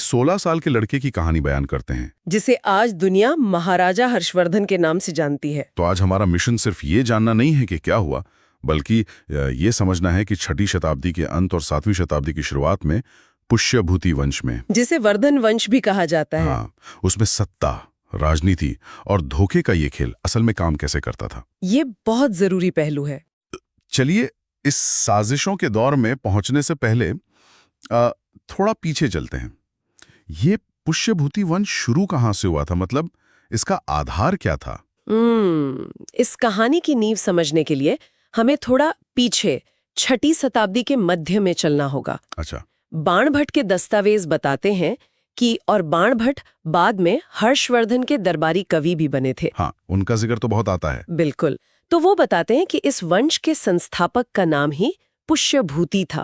16 साल के लड़के की कहानी बयान करते हैं, जिसे आज दुनिया महाराजा हर्षवर्धन के नाम से जानती है। तो आज हमारा मिशन सिर्फ ये जानना नहीं है कि क्या हुआ, बल्कि ये समझना है कि 6वीं शताब्दी के अंत और 7वीं शताब्दी की शुरुआत में पुष्यभूति वंश में, जिसे वर्धन वंश भी कहा जाता है, हाँ, उसमें सत्ता, राजनीति और धोखे का ये खेल असल में काम कैसे करता था। ये बहुत जरूरी पहलू है। चलिए इस साजिशों के दौर में पहुंचने से पहले थोड़ा पीछे चलते हैं। ये पुष्यभूति वंश शुरू कहाँ से हुआ था, मतलब इसका आधार क्या था? इस कहानी की नींव समझने के लिए हमें थोड़ा पीछे 6वीं शताब्दी के मध्य में चलना होगा। अच्छा। बाणभट्ट के दस्तावेज बताते हैं कि और बाणभट्ट बाद में हर्षवर्धन के दरबारी कवि भी बने थे। हाँ, उनका जिक्र तो बहुत आता है। बिल्कुल। तो वो बताते हैं कि इस वंश के संस्थापक का नाम ही पुष्यभूति था।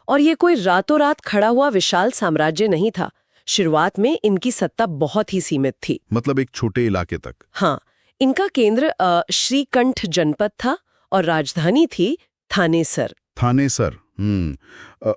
और ये कोई रातों रात खड़ा हुआ विशाल साम्राज्य नहीं था। शुरुआत में इनकी सत्ता बहुत ही सीमित थी, मतलब एक छोटे इलाके तक। हाँ, इनका केंद्र श्रीकंठ जनपद था और राजधानी थी थानेसर। थानेसर।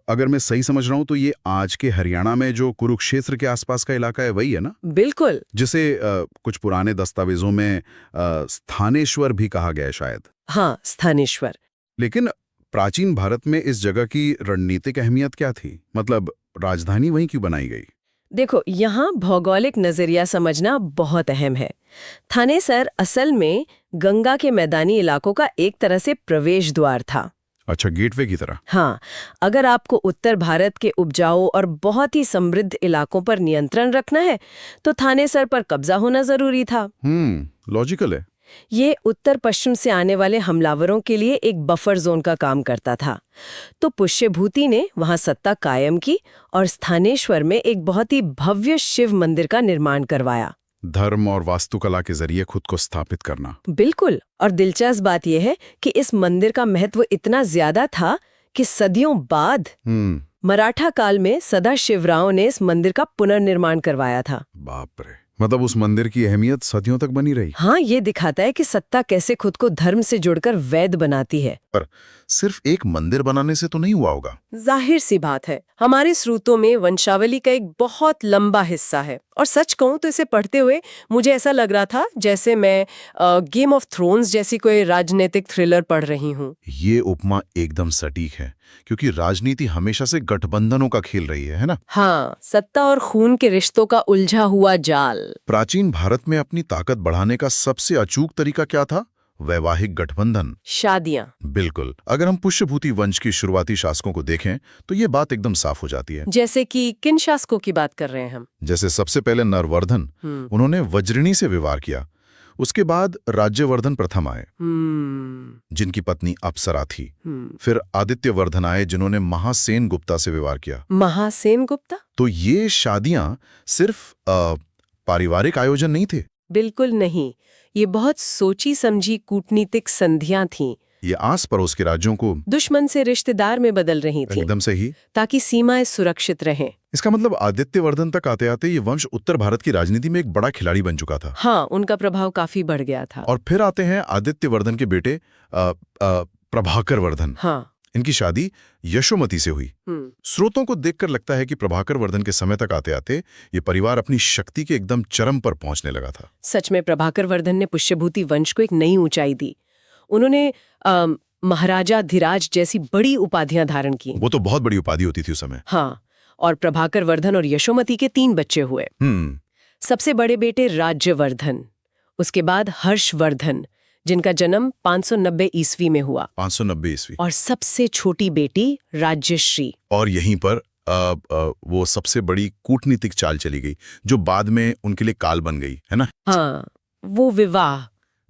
अगर मैं सही समझ रहा हूँ तो ये आज के हरियाणा में जो कुरुक्षेत्र के आसपास का इलाका है वही है ना? बिल्कुल। जिसे कुछ पुराने दस्तावेजों में स्थानेश्वर भी कहा गया है शायद। हाँ, स्थानेश्वर। लेकिन प्राचीन भारत में इस जगह की रणनीतिक अहमियत क्या थी? मतलब राजधानी वहीं क्यों बनाई गई? देखो, यहाँ भौगोलिक नजरिया समझना बहुत अहम है। थानेसर असल में गंगा के मैदानी इलाकों का एक तरह से प्रवेश द्वार था। अच्छा, गेटवे की तरह। हाँ, अगर आपको उत्तर भारत के उपजाऊ और बहुत ही समृद्ध इलाकों पर नियंत्रण रखना है तो थानेसर पर कब्जा होना जरूरी था। लॉजिकल है। ये उत्तर पश्चिम से आने वाले हमलावरों के लिए एक बफर जोन का काम करता था। तो पुष्यभूति ने वहां सत्ता कायम की और स्थानेश्वर में एक बहुत ही भव्य शिव मंदिर का निर्माण करवाया। धर्म और वास्तुकला के जरिए खुद को स्थापित करना। बिल्कुल। और दिलचस्प बात यह है कि इस मंदिर का महत्व इतना ज्यादा था कि सदियों बाद मराठा काल में सदाशिवराव ने इस मंदिर का पुनर्निर्माण करवाया था। बाप रे, मतलब उस मंदिर की अहमियत सदियों तक बनी रही। हाँ, ये दिखाता है कि सत्ता कैसे खुद को धर्म से जुड़कर वैध बनाती है। पर सिर्फ एक मंदिर बनाने से तो नहीं हुआ होगा। जाहिर सी बात है, हमारे स्रोतों में वंशावली का एक बहुत लंबा हिस्सा है और सच कहूं तो इसे पढ़ते हुए मुझे ऐसा लग रहा था जैसे मैं गेम ऑफ थ्रोन्स जैसी कोई राजनीतिक थ्रिलर पढ़ रही हूँ। ये उपमा एकदम सटीक है, क्योंकि राजनीति हमेशा से गठबंधनों का खेल रही है ना? हाँ, सत्ता और खून के रिश्तों का उलझा हुआ जाल। प्राचीन भारत में अपनी ताकत बढ़ाने का सबसे अचूक तरीका क्या था? वैवाहिक गठबंधन, शादियां। बिल्कुल। अगर हम पुष्यभूति वंश की शुरुआती शासकों को देखें तो ये बात एकदम साफ हो जाती है। जैसे कि किन शासकों की बात कर रहे हैं हम? जैसे सबसे पहले नरवर्धन, उन्होंने वज्रिणी से विवाह किया। उसके बाद राज्यवर्धन प्रथम आए, जिनकी पत्नी अप्सरा थी। फिर आदित्यवर्धन आए, जिन्होंने महासेन गुप्ता से विवाह किया। महासेन गुप्ता? तो ये शादियां सिर्फ पारिवारिक आयोजन नहीं थे। बिल्कुल नहीं, ये बहुत सोची समझी कूटनीतिक संधियां थीं। ये आस पड़ोस के राज्यों को दुश्मन से रिश्तेदार में बदल रही थीं। एकदम सही, ताकि सीमाएं सुरक्षित रहें। इसका मतलब आदित्यवर्धन तक आते आते ये वंश उत्तर भारत की राजनीति में एक बड़ा खिलाड़ी बन चुका था। हाँ, उनका प्रभाव काफी बढ़ गया था। और फिर आते हैं आदित्यवर्धन के बेटे प्रभाकर वर्धन। हाँ, इनकी शादी यशोमती से हुई। स्रोतों को देखकर लगता है कि प्रभाकर वर्धन के समय तक आते आते ये परिवार अपनी शक्ति के एकदम चरम पर पहुंचने लगा था। सच में प्रभाकर वर्धन ने पुष्यभूति वंश को एक नई ऊंचाई दी। उन्होंने महाराजा धीराज जैसी बड़ी उपाधियां धारण की। वो तो बहुत बड़ी उपाधि होती थी उस समय। हाँ, और प्रभाकर वर्धन और यशोमती के 3 बच्चे हुए। सबसे बड़े बेटे राज्यवर्धन, उसके बाद हर्षवर्धन, जिनका जन्म 590 ईस्वी में हुआ। 590 ईस्वी। और सबसे छोटी बेटी राज्यश्री। और यहीं पर वो सबसे बड़ी कूटनीतिक चाल चली गई जो बाद में उनके लिए काल बन गई, है ना? हाँ, वो विवाह।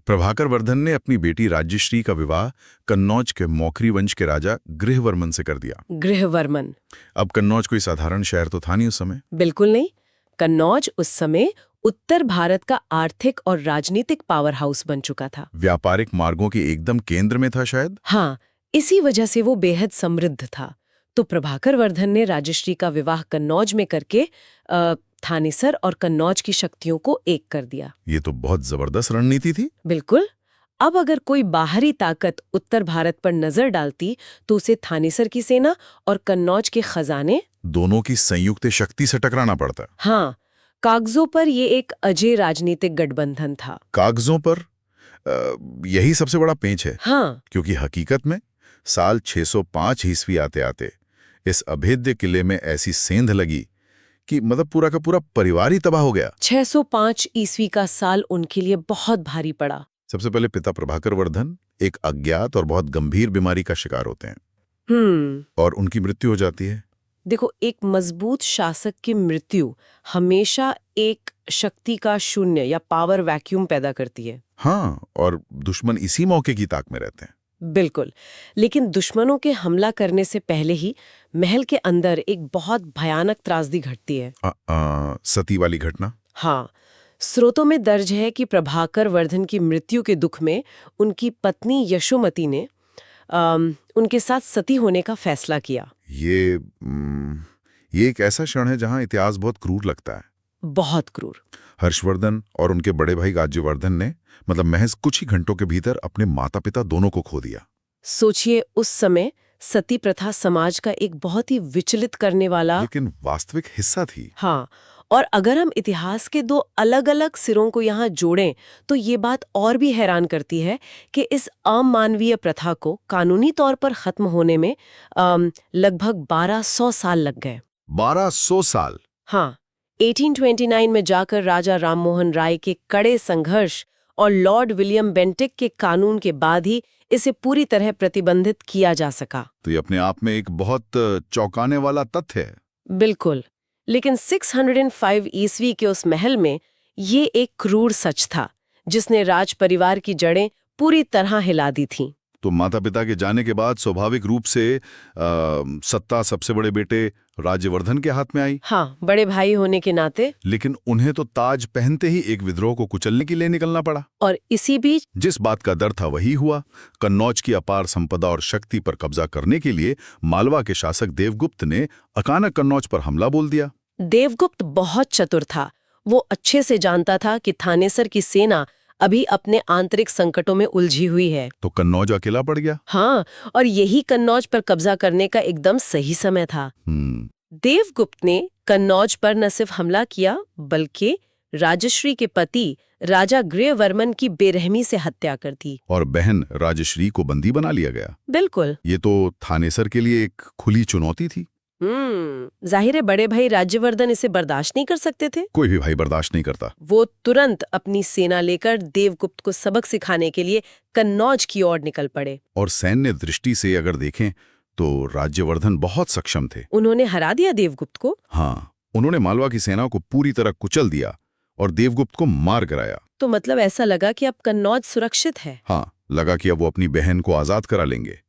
प्रभाकर वर्धन ने अपनी बेटी राज्यश्री का विवाह कन्नौज के मौखरी वंश के राजा गृहवर्मन से कर दिया। गृहवर्मन। अब कन्नौज कोई साधारण शहर तो था नहीं उस समय। बिल्कुल नहीं। कन्नौज उस समय उत्तर भारत का आर्थिक और राजनीतिक पावर हाउस बन चुका था। व्यापारिक मार्गों के एकदम केंद्र में था शायद। हाँ, इसी वजह से वो बेहद समृद्ध था। तो प्रभाकर वर्धन ने राजश्री का विवाह कन्नौज में करके थानेसर और कन्नौज की शक्तियों को एक कर दिया। ये तो बहुत जबरदस्त रणनीति थी। बिल्कुल। अब अगर कोई बाहरी ताकत उत्तर भारत पर नजर डालती तो उसे थानेसर की सेना और कन्नौज के खजाने दोनों की संयुक्त शक्ति से टकराना पड़ता। हाँ, कागजों पर ये एक अजय राजनीतिक गठबंधन था। कागजों पर यही सबसे बड़ा पेंच है। हाँ, क्योंकि हकीकत में साल 605 ईस्वी आते आते इस अभेद्य किले में ऐसी सेंध लगी कि मतलब पूरा का पूरा परिवार ही तबाह हो गया। 605 ईस्वी का साल उनके लिए बहुत भारी पड़ा। सबसे पहले पिता प्रभाकर वर्धन एक अज्ञात और बहुत गंभीर बीमारी का शिकार होते हैं और उनकी मृत्यु हो जाती है। देखो, एक मजबूत शासक की मृत्यु हमेशा एक शक्ति का शून्य या पावर वैक्यूम पैदा करती है। हाँ, और दुश्मन इसी मौके की ताक में रहते हैं। बिल्कुल, लेकिन दुश्मनों के हमला करने से पहले ही महल के अंदर एक बहुत भयानक त्रासदी घटती है। सती वाली घटना? हाँ, स्रोतों में दर्ज है कि प्रभाकर वर्धन की मृत्यु के दुख में उनकी पत्नी यशोमती ने उनके साथ सती होने का फैसला किया। ये एक ऐसा क्षण है जहां इतिहास बहुत क्रूर लगता है। बहुत क्रूर। हर्षवर्धन और उनके बड़े भाई राज्यवर्धन ने मतलब महज कुछ ही घंटों के भीतर अपने माता पिता दोनों को खो दिया। सोचिए, उस समय सती प्रथा समाज का एक बहुत ही विचलित करने वाला लेकिन वास्तविक हिस्सा थी। हाँ, और अगर हम इतिहास के दो अलग-अलग सिरों को यहाँ जोड़ें तो ये बात और भी हैरान करती है कि इस अमानवीय प्रथा को कानूनी तौर पर खत्म होने में लगभग 1200 साल लग गए। 1200 साल? हाँ, 1829 में जाकर राजा राममोहन राय के कड़े संघर्ष और लॉर्ड विलियम बेंटिक के कानून के बाद ही इसे पूरी तरह प्रतिबंधित किया जा सका। तो ये अपने आप में एक बहुत चौंकाने वाला तथ्य है। बिल्कुल, लेकिन 605 ईस्वी के उस महल में ये एक क्रूर सच था जिसने राज परिवार की जड़ें पूरी तरह हिला दी थीं। तो माता पिता के जाने के बाद स्वाभाविक रूप से सत्ता सबसे बड़े बेटे राज्यवर्धन के हाथ में आई। हाँ, बड़े भाई होने के नाते। लेकिन उन्हें तो ताज पहनते ही एक विद्रोह को कुचलने के लिए निकलना पड़ा। और इसी बीच जिस बात का डर था वही हुआ। कन्नौज की अपार संपदा और शक्ति पर कब्जा करने के लिए मालवा के शासक देवगुप्त ने अचानक कन्नौज पर हमला बोल दिया। देवगुप्त बहुत चतुर था। वो अच्छे से जानता था कि थानेसर की सेना अभी अपने आंतरिक संकटों में उलझी हुई है। तो कन्नौज अकेला पड़ गया। हाँ, और यही कन्नौज पर कब्जा करने का एकदम सही समय था। देवगुप्त ने कन्नौज पर न सिर्फ हमला किया बल्कि राजश्री के पति राजा गृहवर्मन की बेरहमी से हत्या कर दी। और बहन राजश्री को बंदी बना लिया गया। बिल्कुल। ये तो थानेसर के लिए एक खुली चुनौती थी। जाहिर है बड़े भाई राज्यवर्धन इसे बर्दाश्त नहीं कर सकते थे। कोई भी भाई बर्दाश्त नहीं करता। वो तुरंत अपनी सेना लेकर देवगुप्त को सबक सिखाने के लिए कन्नौज की ओर निकल पड़े। और सैन्य दृष्टि से अगर देखें तो राज्यवर्धन बहुत सक्षम थे। उन्होंने हरा दिया देवगुप्त को। हाँ, उन्होंने मालवा की सेना को पूरी तरह कुचल दिया और देवगुप्त को मार गिराया। तो मतलब ऐसा लगा कि अब कन्नौज सुरक्षित है। हाँ, लगा कि अब वो अपनी बहन को आजाद करा लेंगे।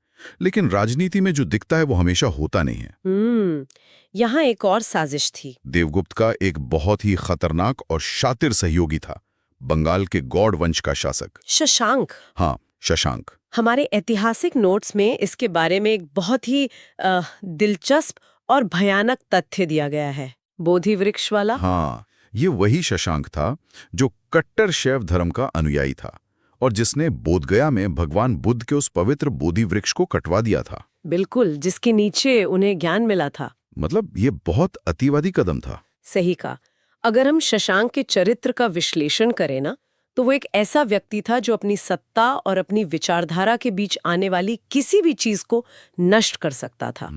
लेकिन राजनीति में जो दिखता है वो हमेशा होता नहीं है। यहाँ एक और साजिश थी। देवगुप्त का एक बहुत ही खतरनाक और शातिर सहयोगी था, बंगाल के गौड़ वंश का शासक शशांक। हाँ, शशांक। हमारे ऐतिहासिक नोट्स में इसके बारे में एक बहुत ही दिलचस्प और भयानक तथ्य दिया गया है, बोधि वृक्ष वाला। हाँ, ये वही शशांक था जो कट्टर शैव धर्म का अनुयायी था और जिसने बोधगया में भगवान बुद्ध के उस पवित्र बोधि वृक्ष को कटवा दिया था। बिल्कुल, जिसके नीचे उन्हें ज्ञान मिला था। मतलब ये बहुत अतिवादी कदम था। सही कहा। अगर हम शशांक के चरित्र का विश्लेषण करें ना, तो वो एक ऐसा व्यक्ति था जो अपनी सत्ता और अपनी विचारधारा के बीच आने वाली किसी भी चीज को नष्ट कर सकता था।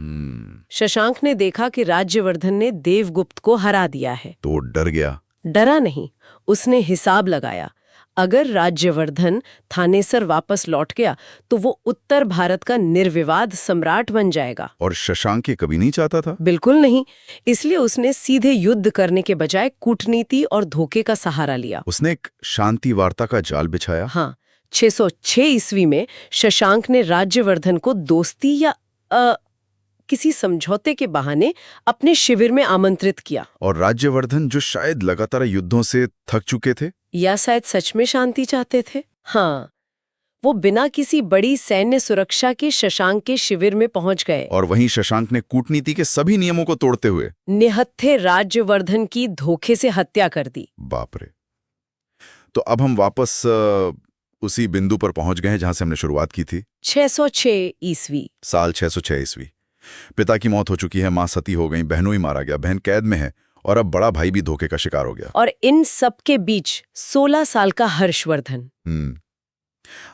शशांक ने देखा कि राज्यवर्धन ने देवगुप्त को हरा दिया है तो डर गया। डरा नहीं, उसने हिसाब लगाया। अगर राज्यवर्धन थानेसर वापस लौट गया तो वो उत्तर भारत का निर्विवाद सम्राट बन जाएगा। और शशांक ये कभी नहीं चाहता था। बिल्कुल नहीं। इसलिए उसने सीधे युद्ध करने के बजाय कूटनीति और धोखे का सहारा लिया। उसने एक शांति वार्ता का जाल बिछाया। हाँ, 606 ईस्वी में शशांक ने राज्यवर्धन को दोस्ती या किसी समझौते के बहाने अपने शिविर में आमंत्रित किया। और राज्यवर्धन, जो शायद लगातार युद्धों से थक चुके थे या शायद सच में शांति चाहते थे, हाँ, वो बिना किसी बड़ी सैन्य सुरक्षा के शशांक के शिविर में पहुंच गए। और वहीं शशांक ने कूटनीति के सभी नियमों को तोड़ते हुए निहत्थे राज्यवर्धन की धोखे से हत्या कर दी। बाप रे। तो अब हम वापस उसी बिंदु पर पहुंच गए हैं जहां से हमने शुरुआत की थी। 606 ईस्वी। साल 606 ईस्वी। पिता की मौत हो चुकी है, माँ सती हो गई, बहनों ही मारा गया, बहन कैद में है और अब बड़ा भाई भी धोखे का शिकार हो गया। और इन सब के बीच 16 साल का हर्षवर्धन।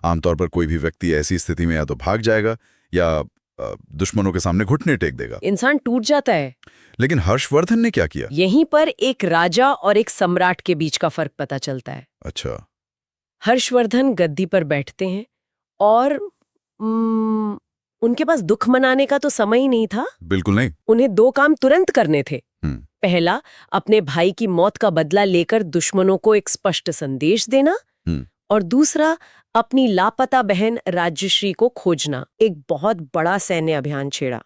आमतौर पर कोई भी व्यक्ति ऐसी स्थिति में या तो भाग जाएगा या दुश्मनों के सामने घुटने टेक देगा। इंसान टूट जाता है। लेकिन हर्षवर्धन ने क्या किया? यहीं पर एक राजा और एक सम्राट के बीच का फर्क पता चलता है। अच्छा। हर्षवर्धन गद्दी पर बैठते हैं और उनके पास दुख मनाने का तो समय ही नहीं था। बिल्कुल नहीं। उन्हें 2 काम तुरंत करने थे। पहला, अपने भाई की मौत का बदला लेकर दुश्मनों को एक स्पष्ट संदेश देना, और दूसरा, अपनी लापता बहन राज्यश्री को खोजना। एक बहुत बड़ा सैन्य अभियान छेड़ा।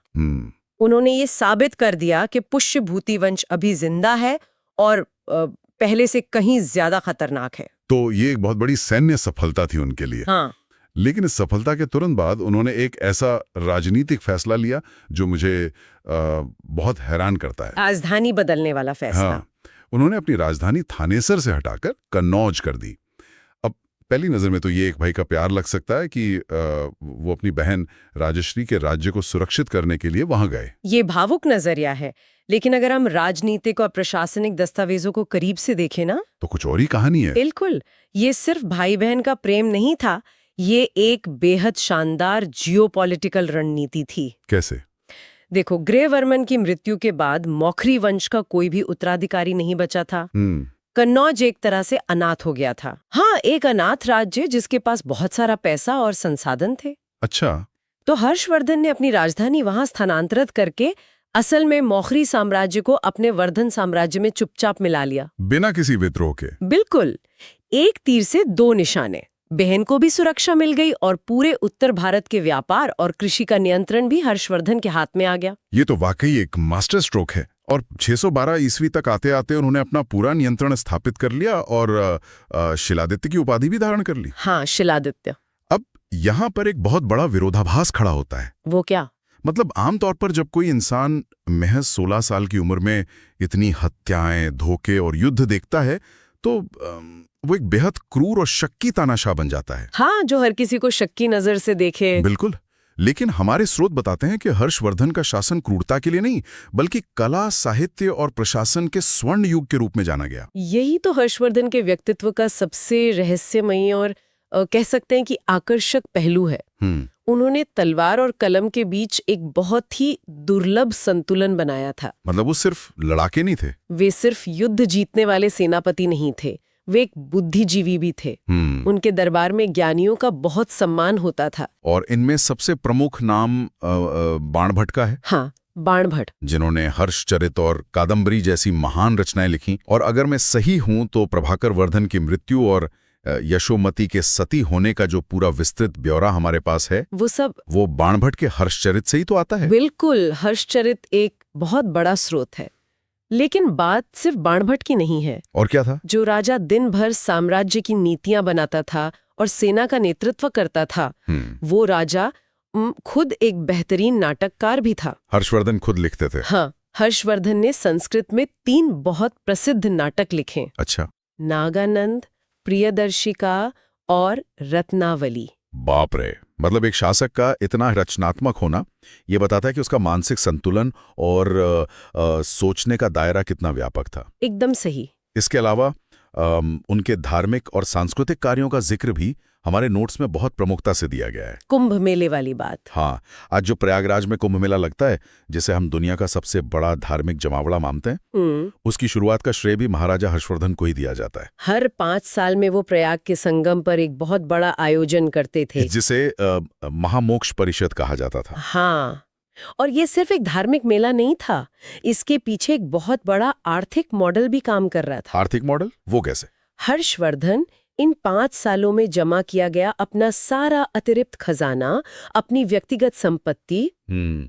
उन्होंने ये साबित कर दिया कि पुष्यभूति वंश अभी जिंदा है और पहले से कहीं ज्यादा खतरनाक है। तो ये एक बहुत बड़ी सैन्य सफलता थी उनके लिए। हाँ। लेकिन इस सफलता के तुरंत बाद उन्होंने एक ऐसा राजनीतिक फैसला लिया जो मुझे बहुत हैरान करता है। राजधानी बदलने वाला फैसला। हाँ, उन्होंने अपनी राजधानी थानेसर से हटाकर कन्नौज कर दी। अब पहली नजर में तो ये एक भाई का प्यार लग सकता है कि वो अपनी बहन राजश्री के राज्य को सुरक्षित करने के लिए वहां गए। ये भावुक नजरिया है, लेकिन अगर हम राजनीतिक और प्रशासनिक दस्तावेजों को करीब से देखें ना, तो कुछ और ही कहानी है। बिल्कुल। ये सिर्फ भाई बहन का प्रेम नहीं था, ये एक बेहद शानदार जियोपॉलिटिकल रणनीति थी। कैसे? देखो, ग्रहवर्मन की मृत्यु के बाद मौखरी वंश का कोई भी उत्तराधिकारी नहीं बचा था। कन्नौज एक तरह से अनाथ हो गया था। हाँ, एक अनाथ राज्य जिसके पास बहुत सारा पैसा और संसाधन थे। अच्छा। तो हर्षवर्धन ने अपनी राजधानी वहां स्थानांतरित करके असल में मौखरी साम्राज्य को अपने वर्धन साम्राज्य में चुपचाप मिला लिया, बिना किसी विद्रोह के। बिल्कुल। एक तीर से 2 निशाने। बहन को भी सुरक्षा मिल गई और पूरे उत्तर भारत के व्यापार और कृषि का नियंत्रण भी हर्षवर्धन के हाथ में आ गया। ये तो वाकई एक मास्टर स्ट्रोक है। और 612 ईस्वी तक आते आते उन्होंने अपना पूरा नियंत्रण स्थापित कर लिया और शिलादित्य की उपाधि भी धारण कर ली। हाँ, शिलादित्य। अब यहाँ पर एक बहुत बड़ा विरोधाभास खड़ा होता है। वो क्या? मतलब आमतौर पर जब कोई इंसान महज 16 साल की उम्र में इतनी हत्याएं, धोखे और युद्ध देखता है तो वो एक बेहद क्रूर और शक्की तानाशाह बन जाता है। हाँ, जो हर किसी को शक्की नजर से देखे। बिल्कुल। लेकिन हमारे स्रोत बताते हैं कि हर्षवर्धन का शासन क्रूरता के लिए नहीं, बल्कि कला, साहित्य और प्रशासन के स्वर्ण युग के रूप में जाना गया। यही तो हर्षवर्धन के व्यक्तित्व का सबसे रहस्यमयी और कह सकते हैं कि आकर्षक पहलू है। उन्होंने तलवार और कलम के बीच एक बहुत ही दुर्लभ संतुलन बनाया था। मतलब वो सिर्फ लड़ाके नहीं थे, वे सिर्फ युद्ध जीतने वाले सेनापति नहीं थे, वे एक बुद्धिजीवी भी थे। उनके दरबार में ज्ञानियों का बहुत सम्मान होता था। और इनमें सबसे प्रमुख नाम बाणभट्ट का है। हाँ, बाणभट्ट, जिन्होंने हर्षचरित और कादम्बरी जैसी महान रचनाएं लिखी। और अगर मैं सही हूं तो प्रभाकर वर्धन की मृत्यु और यशोमती के सती होने का जो पूरा विस्तृत ब्यौरा हमारे पास है, वो बाणभट्ट के हर्षचरित से ही तो आता है। बिल्कुल, हर्षचरित एक बहुत बड़ा स्रोत है। लेकिन बात सिर्फ बाणभट्ट की नहीं है। और क्या था? जो राजा दिन भर साम्राज्य की नीतियां बनाता था और सेना का नेतृत्व करता था, वो राजा खुद एक बेहतरीन नाटककार भी था। हर्षवर्धन खुद लिखते थे? हाँ, हर्षवर्धन ने संस्कृत में 3 बहुत प्रसिद्ध नाटक लिखे। अच्छा। नागानंद, प्रियदर्शिका और रत्नावली। बाप रे! मतलब एक शासक का इतना रचनात्मक होना ये बताता है कि उसका मानसिक संतुलन और सोचने का दायरा कितना व्यापक था। एकदम सही। इसके अलावा उनके धार्मिक और सांस्कृतिक कार्यों का जिक्र भी हमारे नोट्स में बहुत प्रमुखता से दिया गया है। कुंभ मेले वाली बात। हाँ, आज जो प्रयागराज में कुंभ मेला लगता है, जिसे हम दुनिया का सबसे बड़ा धार्मिक जमावड़ा मानते हैं, उसकी शुरुआत का श्रेय भी महाराजा हर्षवर्धन को ही दिया जाता है। हर 5 साल में वो प्रयाग के संगम पर एक बहुत बड़ा आयोजन करते थे, जिसे महामोक्ष परिषद कहा जाता था। हाँ, और ये सिर्फ एक धार्मिक मेला नहीं था, इसके पीछे एक बहुत बड़ा आर्थिक मॉडल भी काम कर रहा था। आर्थिक मॉडल? वो कैसे? हर्षवर्धन इन 5 सालों में जमा किया गया अपना सारा अतिरिक्त खजाना, अपनी व्यक्तिगत संपत्ति,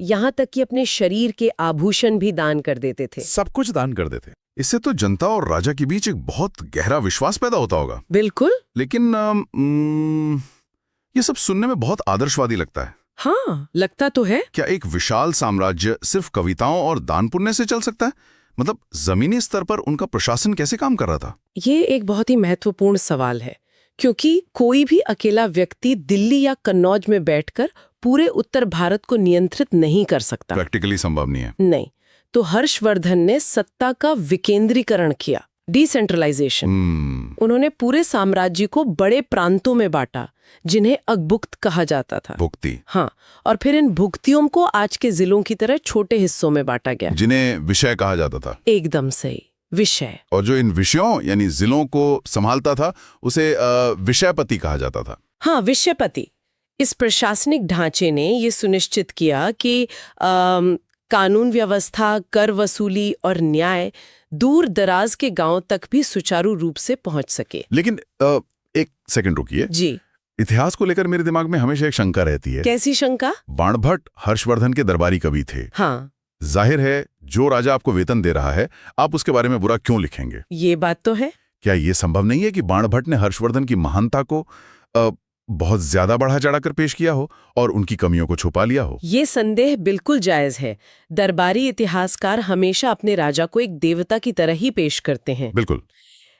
यहाँ तक कि अपने शरीर के आभूषण भी दान कर देते थे। सब कुछ दान कर देते। इससे तो जनता और राजा के बीच एक बहुत गहरा विश्वास पैदा होता होगा। बिल्कुल। लेकिन ये सब सुनने में बहुत आदर्शवादी लगता है। हाँ, लगता तो है। क्या एक विशाल साम्राज्य सिर्फ कविताओं और दान पुण्य से चल सकता है? मतलब जमीनी स्तर पर उनका प्रशासन कैसे काम कर रहा था? ये एक बहुत ही महत्वपूर्ण सवाल है, क्योंकि कोई भी अकेला व्यक्ति दिल्ली या कन्नौज में बैठकर पूरे उत्तर भारत को नियंत्रित नहीं कर सकता। प्रैक्टिकली संभव नहीं है। नहीं, तो हर्षवर्धन ने सत्ता का विकेंद्रीकरण किया, डिसेंट्रलाइजेशन। उन्होंने पूरे साम्राज्य को बड़े प्रांतों में बांटा, जिन्हें अगभुक्त कहा जाता था। भुक्ति। हाँ, और फिर इन भुक्तियों को आज के जिलों की तरह छोटे हिस्सों में बांटा गया, जिन्हें विषय कहा जाता था। एकदम सही, विषय। और जो इन विषयों यानी जिलों को संभालता था उसे विषयपति कहा जाता था। हाँ, विषयपति। इस प्रशासनिक ढांचे ने ये सुनिश्चित किया कि कानून व्यवस्था, कर वसूली और न्याय दूर दराज के गांव तक भी सुचारू रूप से पहुंच सके। लेकिन एक सेकंड रुकिए जी। इतिहास को लेकर मेरे दिमाग में हमेशा एक शंका रहती है। कैसी शंका? बाणभट्ट हर्षवर्धन के दरबारी कवि थे। हाँ, जाहिर है जो राजा आपको वेतन दे रहा है आप उसके बारे में बुरा क्यों लिखेंगे? ये बात तो है। क्या ये संभव नहीं है कि बाणभट्ट ने हर्षवर्धन की महानता को बहुत ज्यादा बढ़ा चढ़ाकर पेश किया हो और उनकी कमियों को छुपा लिया हो? ये संदेह बिल्कुल जायज है। दरबारी इतिहासकार हमेशा अपने राजा को एक देवता की तरह ही पेश करते हैं। बिल्कुल।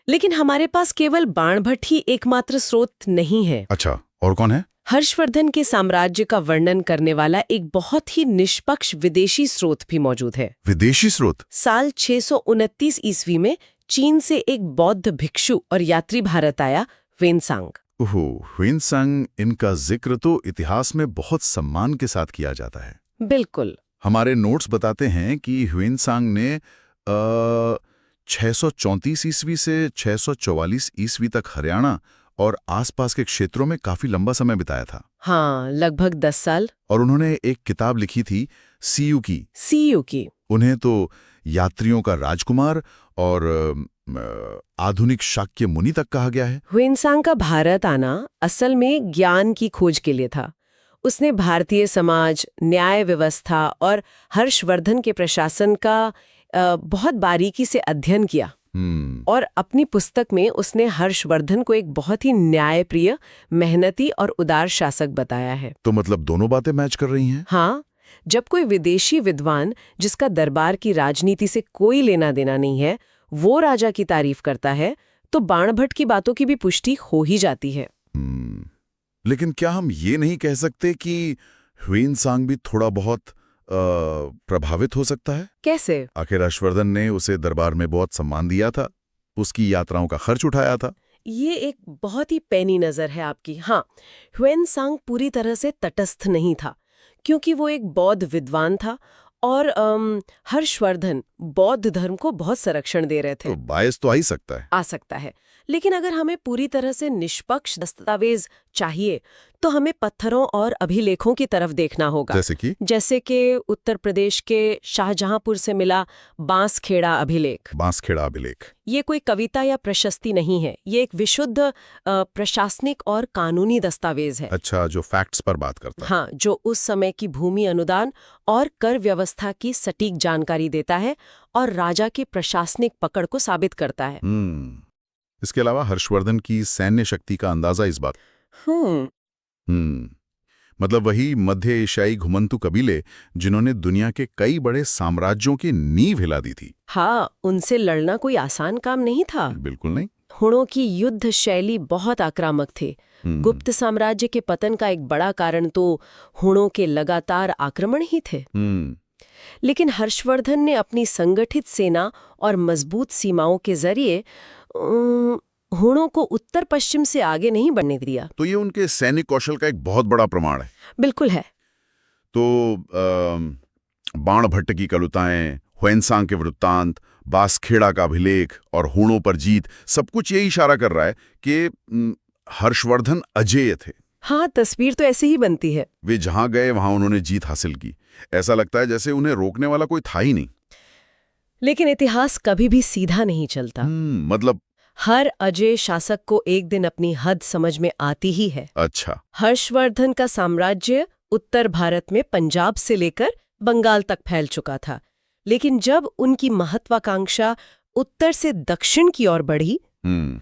लेकिन हमारे पास केवल बाणभट्ट ही एकमात्र स्रोत नहीं है। अच्छा, और कौन है? हर्षवर्धन के साम्राज्य का वर्णन करने वाला एक बहुत ही निष्पक्ष विदेशी स्रोत भी मौजूद है। विदेशी स्रोत? साल 629 ईस्वी में चीन से एक बौद्ध भिक्षु और यात्री भारत आया, वेनसांग। ओहो, ह्वेनसांग, इनका जिक्र तो इतिहास में बहुत सम्मान के साथ किया जाता है। बिल्कुल। हमारे नोट्स बताते हैं कि ह्वेनसांग ने 634 ईस्वी से 644 ईस्वी तक हरियाणा और आसपास के क्षेत्रों में काफी लंबा समय बिताया था। हाँ, लगभग 10 साल। और उन्होंने एक किताब लिखी थी सीयू की। उन्हें तो यात्रियों का राजकुमार और आधुनिक शाक्य मुनि तक कहा गया है। ह्वेनसांग का भारत आना असल में ज्ञान की खोज के लिए था। उसने भारतीय समाज, न्याय व्यवस्था और हर्षवर्धन के प्रशासन का बहुत बारीकी से अध्ययन किया। और अपनी पुस्तक में उसने हर्षवर्धन को एक बहुत ही न्यायप्रिय, मेहनती और उदार शासक बताया है। तो मतलब दोनों बातें मैच कर रही हैं? हाँ, जब कोई विदेशी विद्वान जिसका दरबार की राजनीति से कोई लेना देना नहीं है, वो राजा की तारीफ करता है, तो बाणभट्ट की बातों की भी पुष्टि हो ही जाती है। लेकिन क्या हम ये नहीं कह सकते कि ह्वेनसांग भी थोड़ा बहुत प्रभावित हो सकता है? कैसे? आखिर हर्षवर्धन ने उसे दरबार में बहुत सम्मान दिया था, उसकी यात्राओं का खर्च उठाया था। ये एक बहुत ही पैनी नजर है आपकी। हाँ, ह्वेनसांग पूरी तरह से तटस्थ नहीं था, क्योंकि वो एक बौद्ध विद्वान था और हर्षवर्धन बौद्ध धर्म को बहुत संरक्षण दे रहे थे। तो बायस तो आ सकता है। लेकिन अगर हमें पूरी तरह से निष्पक्ष दस्तावेज चाहिए तो हमें पत्थरों और अभिलेखों की तरफ देखना होगा। जैसे कि उत्तर प्रदेश के शाहजहांपुर से मिला बांसखेड़ा अभिलेख। ये कोई कविता या प्रशस्ति नहीं है, ये एक विशुद्ध प्रशासनिक और कानूनी दस्तावेज है। अच्छा, जो फैक्ट्स पर बात करता है। हाँ, जो उस समय की भूमि अनुदान और कर व्यवस्था की सटीक जानकारी देता है और राजा की प्रशासनिक पकड़ को साबित करता है। इसके अलावा हर्षवर्धन की सैन्य शक्ति का अंदाजा इस बात। मतलब वही मध्य एशियाई घुमंतु कबीले जिन्होंने दुनिया के कई बड़े साम्राज्यों की नींव हिला दी थी। हाँ, उनसे लड़ना कोई आसान काम नहीं था। बिल्कुल नहीं। हुणों की युद्ध शैली बहुत आक्रामक थे। गुप्त साम्राज्य के पतन का एक बड़ा कारण तो हुणों के लगातार आक्रमण ही थे। लेकिन हर्षवर्धन ने अपनी संगठित सेना और मजबूत सीमाओं के जरिए हुणों को उत्तर पश्चिम से आगे नहीं बढ़ने दिया। तो ये उनके सैनिक कौशल का एक बहुत बड़ा प्रमाण है। बिल्कुल है। तो बाणभट्ट की कलुताएं, ह्वेनसांग के वृत्तांत, बांसखेड़ा का अभिलेख और हुणों पर जीत, सब कुछ यही इशारा कर रहा है कि हर्षवर्धन अजेय थे। हाँ, तस्वीर तो ऐसे ही बनती है। वे जहां गए वहां उन्होंने जीत हासिल की। ऐसा लगता है जैसे उन्हें रोकने वाला कोई था ही नहीं। लेकिन इतिहास कभी भी सीधा नहीं चलता। मतलब हर अजेय शासक को एक दिन अपनी हद समझ में आती ही है। अच्छा। हर्षवर्धन का साम्राज्य उत्तर भारत में पंजाब से लेकर बंगाल तक फैल चुका था, लेकिन जब उनकी महत्वाकांक्षा उत्तर से दक्षिण की ओर बढ़ी,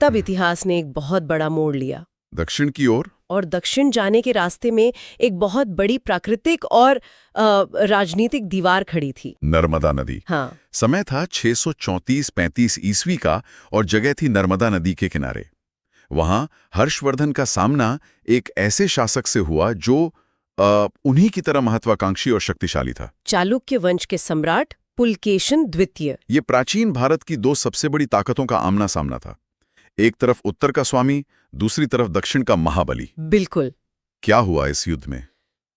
तब इतिहास ने एक बहुत बड़ा मोड़ लिया। दक्षिण की ओर? और दक्षिण जाने के रास्ते में एक बहुत बड़ी प्राकृतिक और राजनीतिक दीवार खड़ी थी, नर्मदा नदी। हाँ। समय था 634-35 ईस्वी का और जगह थी नर्मदा नदी के किनारे। वहां हर्षवर्धन का सामना एक ऐसे शासक से हुआ जो उन्हीं की तरह महत्वाकांक्षी और शक्तिशाली था। चालुक्य वंश के सम्राट पुलकेशन द्वितीय। ये प्राचीन भारत की दो सबसे बड़ी ताकतों का आमना सामना था। एक तरफ उत्तर का स्वामी, दूसरी तरफ दक्षिण का महाबली। बिल्कुल। क्या हुआ इस युद्ध में?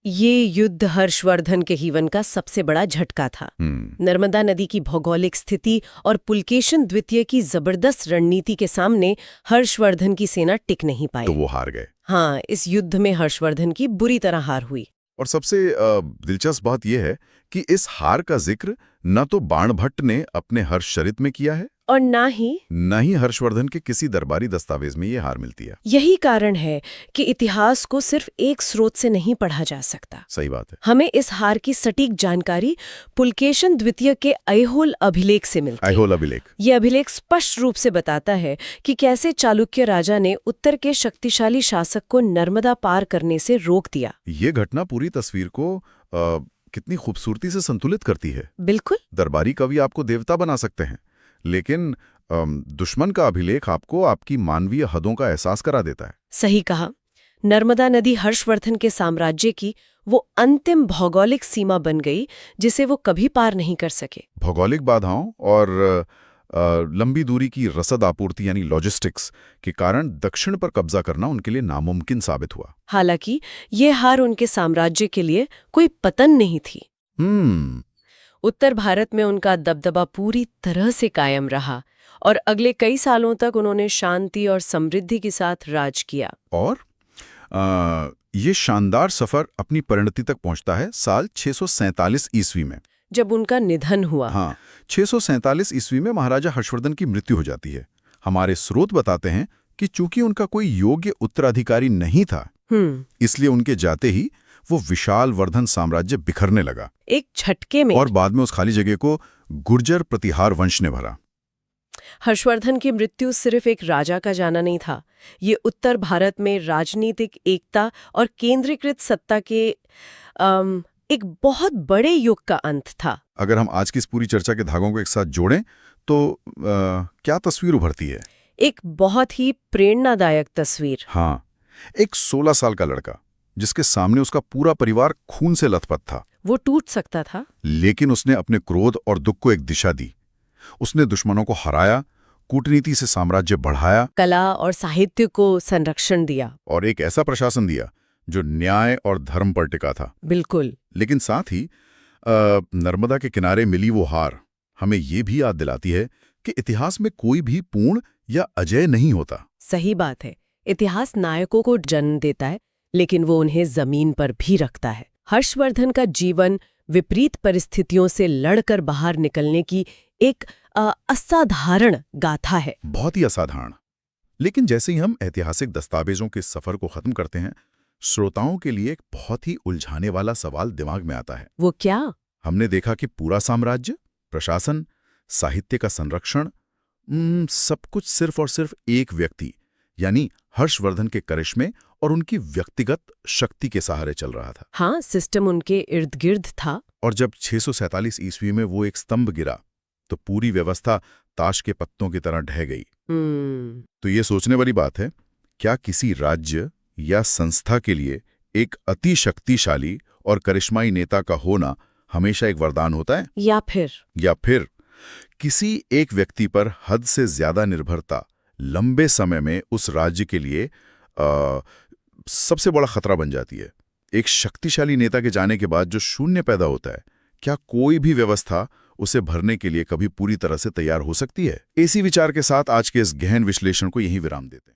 ये युद्ध हर्षवर्धन के जीवन का सबसे बड़ा झटका था। नर्मदा नदी की भौगोलिक स्थिति और पुलकेशन द्वितीय की जबरदस्त रणनीति के सामने हर्षवर्धन की सेना टिक नहीं पाई। तो वो हार गए। हाँ, इस युद्ध में हर्षवर्धन की बुरी तरह हार हुई। और सबसे दिलचस्प बात यह है कि इस हार का जिक्र न तो बाणभट्ट ने अपने हर्षचरित में किया है और न ही हर्षवर्धन के किसी दरबारी दस्तावेज में ये हार मिलती है। यही कारण है कि इतिहास को सिर्फ एक स्रोत से नहीं पढ़ा जा सकता। सही बात है। हमें इस हार की सटीक जानकारी पुलकेशन द्वितीय के ऐहोल अभिलेख से मिलती है। ऐहोल अभिलेख। ये अभिलेख स्पष्ट रूप से बताता है कि कैसे चालुक्य राजा ने उत्तर के शक्तिशाली शासक को नर्मदा पार करने से रोक दिया। ये घटना पूरी तस्वीर को कितनी खूबसूरती से संतुलित करती है। बिल्कुल। दरबारी कवि आपको देवता बना सकते हैं, लेकिन दुश्मन का अभिलेख आपको आपकी मानवीय हदों का एहसास करा देता है। सही कहा। नर्मदा नदी हर्षवर्धन के साम्राज्य की वो अंतिम भौगोलिक सीमा बन गई जिसे वो कभी पार नहीं कर सके। भौगोलिक बाधाओं और लंबी दूरी की रसद आपूर्ति यानी लॉजिस्टिक्स के कारण दक्षिण पर कब्जा करना उनके लिए नामुमकिन साबित हुआ। हालांकि ये हार उनके साम्राज्य के लिए कोई पतन नहीं थी। उत्तर भारत में उनका दबदबा पूरी तरह से कायम रहा और अगले कई सालों तक उन्होंने शांति और समृद्धि के साथ राज किया। और ये शानदार सफर अपनी परिणति तक पहुंचता है साल 647 ईस्वी में, जब उनका निधन हुआ। हाँ, 647 ईस्वी में महाराजा हर्षवर्धन की मृत्यु हो जाती है। हमारे स्रोत बताते हैं कि चूंकि उनका कोई योग्य उत्तराधिकारी नहीं था, इसलिए उनके जाते ही वो विशाल वर्धन साम्राज्य बिखरने लगा एक झटके में। और बाद में उस खाली जगह को गुर्जर प्रतिहार वंश ने भरा। हर्षवर्धन की मृत्यु सिर्फ एक राजा का जाना नहीं था, ये उत्तर भारत में राजनीतिक एकता और केंद्रीकृत सत्ता के एक बहुत बड़े युग का अंत था। अगर हम आज की इस पूरी चर्चा के धागों को एक साथ जोड़ें तो क्या तस्वीर उभरती है? एक बहुत ही प्रेरणादायक तस्वीर। हाँ, एक 16 साल का लड़का जिसके सामने उसका पूरा परिवार खून से लथपथ था। वो टूट सकता था, लेकिन उसने अपने क्रोध और दुख को एक दिशा दी। उसने दुश्मनों को हराया, कूटनीति से साम्राज्य बढ़ाया, कला और साहित्य को संरक्षण दिया और एक ऐसा प्रशासन दिया जो न्याय और धर्म पर टिका था। बिल्कुल। लेकिन साथ ही नर्मदा के किनारे मिली वो हार हमें ये भी याद दिलाती है कि इतिहास में कोई भी पूर्ण या अजय नहीं होता। सही बात है। इतिहास नायकों को जन्म देता है, लेकिन वो उन्हें जमीन पर भी रखता है। हर्षवर्धन का जीवन विपरीत परिस्थितियों से लड़कर बाहर निकलने की एक असाधारण गाथा है। बहुत ही असाधारण। लेकिन जैसे ही हम ऐतिहासिक दस्तावेजों के सफर को खत्म करते हैं, श्रोताओं के लिए एक बहुत ही उलझाने वाला सवाल दिमाग में आता है। वो क्या? हमने देखा कि पूरा साम्राज्य, प्रशासन, साहित्य का संरक्षण, सब कुछ सिर्फ और सिर्फ एक व्यक्ति यानी हर्षवर्धन के करिश्मे और उनकी व्यक्तिगत शक्ति के सहारे चल रहा था। हाँ, सिस्टम उनके इर्द गिर्द था। और जब 647 ईस्वी में वो एक स्तंभ गिरा तो पूरी व्यवस्था ताश के पत्तों की तरह ढह गई। तो ये सोचने वाली बात है, क्या किसी राज्य या संस्था के लिए एक अति शक्तिशाली और करिश्माई नेता का होना हमेशा एक वरदान होता है, या फिर किसी एक व्यक्ति पर हद से ज्यादा निर्भरता लंबे समय में उस राज्य के लिए सबसे बड़ा खतरा बन जाती है? एक शक्तिशाली नेता के जाने के बाद जो शून्य पैदा होता है, क्या कोई भी व्यवस्था उसे भरने के लिए कभी पूरी तरह से तैयार हो सकती है? इसी विचार के साथ आज के इस गहन विश्लेषण को यहीं विराम देते हैं।